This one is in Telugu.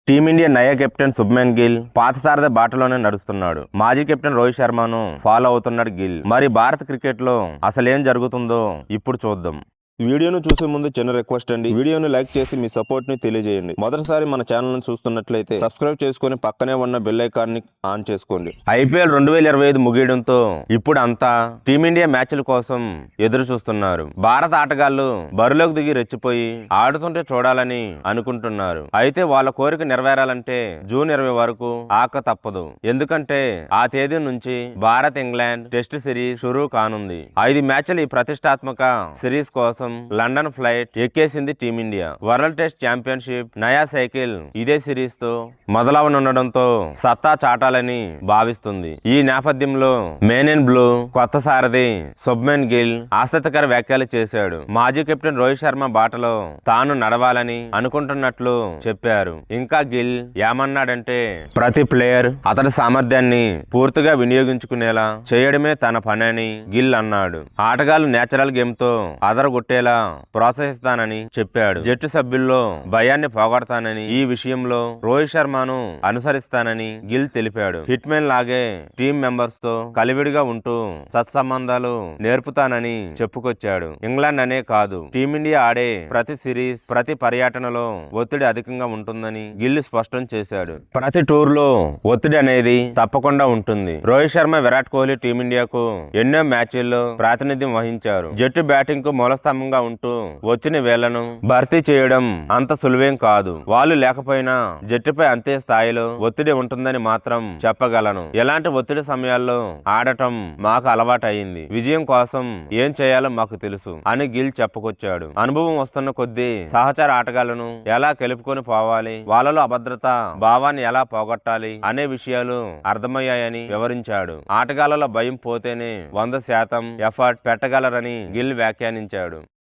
టీమిండియా నయ కెప్టెన్ శుభ్మన్ గిల్ పాత సారథి బాటలోనే నడుస్తున్నాడు. మాజీ కెప్టెన్ రోహిత్ శర్మను ఫాలో అవుతున్నాడు గిల్. మరి భారత క్రికెట్ లో అసలేం జరుగుతుందో ఇప్పుడు చూద్దాం. ఈ వీడియోను చూసే ముందు చిన్న రిక్వెస్ట్ అండి, వీడియోను లైక్ చేసి మీ సపోర్ట్ ని తెలియజేయండి. మొదటిసారి మన ఛానల్ ని చూస్తున్నట్లయితే సబ్స్క్రైబ్ చేసుకుని పక్కనే ఉన్న బెల్ ఐకాన్ ని ఆన్ చేసుకోండి. ఐపీఎల్ 2025 ముగియడంతో ఇప్పుడు అంతా టీమిండియా మ్యాచ్ల కోసం ఎదురు చూస్తున్నారు. భారత ఆటగాళ్లు బరిలోకి దిగి రెచ్చిపోయి ఆడుతుంటే చూడాలని అనుకుంటున్నారు. అయితే వాళ్ళ కోరిక నెరవేరాలంటే జూన్ 20 వరకు ఆక తప్పదు. ఎందుకంటే ఆ తేదీ నుంచి భారత్ ఇంగ్లాండ్ టెస్ట్ సిరీస్ షురూ కానుంది. 5 మ్యాచ్ల ఈ ప్రతిష్టాత్మక సిరీస్ కోసం లండన్ ఫ్లైట్ ఎక్కేసింది టీమిండియా. వరల్డ్ టెస్ట్ ఛాంపియన్షిప్ నయా సైకిల్ ఇదే సిరీస్ తో మొదలవనుండడంతో సత్తా చాటాలని భావిస్తుంది. ఈ నేపథ్యంలో మెయిన్ ఇన్ బ్లూ కొత్త సారథి శుభ్మన్ గిల్ ఆసక్తికర వ్యాఖ్యలు చేశాడు. మాజీ కెప్టెన్ రోహిత్ శర్మ బాటలో తాను నడవాలని అనుకుంటున్నట్లు చెప్పారు. ఇంకా గిల్ ఏమన్నాడంటే, ప్రతి ప్లేయర్ అతడి సామర్థ్యాన్ని పూర్తిగా వినియోగించుకునేలా చేయడమే తన పని అని గిల్ అన్నాడు. ఆటగాళ్లు నేచురల్ గేమ్ తో అదరగొట్టేలా ప్రోత్సహిస్తానని చెప్పాడు. జట్టు సభ్యుల్లో భయాన్ని పోగొడతానని, ఈ విషయంలో రోహిత్ శర్మను అనుసరిస్తానని గిల్ తెలిపాడు. హిట్ మెన్ లాగే టీం మెంబర్స్ తో కలివిడిగా ఉంటూ సత్సంబంధాలు నేర్పుతానని చెప్పుకొచ్చాడు. ఇంగ్లాండ్ అనే కాదు, టీమిండియా ఆడే ప్రతి సిరీస్ ప్రతి పర్యటనలో ఒత్తిడి అధికంగా ఉంటుందని గిల్ స్పష్టం చేశాడు. ప్రతి టూర్ లో ఒత్తిడి అనేది తప్పకుండా ఉంటుంది. రోహిత్ శర్మ, విరాట్ కోహ్లీ టీమిండియాకు ఎన్నో మ్యాచ్ల్లో ప్రాతినిధ్యం వహించారు. జట్టు బ్యాటింగ్ కు మూలస్తంభంగా ఉంటూ వచ్చిన వేళ్లను భర్తీ చేయడం అంత సులువేం కాదు. వాళ్ళు లేకపోయినా జట్టుపై అంతే స్థాయిలో ఒత్తిడి ఉంటుందని మాత్రం చెప్పగలను. ఎలాంటి ఒత్తిడి సమయాల్లో ఆడటం మాకు అలవాటు అయింది. విజయం కోసం ఏం చేయాలో మాకు తెలుసు అని గిల్ చెప్పుకొచ్చాడు. అనుభవం వస్తున్న కొద్దీ సహచర ఆటగాళ్లను ఎలా కలుపుకొని పోవాలి, వాళ్ళలో అభద్రత భావాన్ని ఎలా పోగొట్టాలి అనే విషయాలు అర్థమయ్యాయని వివరించాడు. ఆటగాళ్లలో భయం పోతేనే 100% ఎఫర్ట్ పెట్టగలరని గిల్ వ్యాఖ్యానించాడు.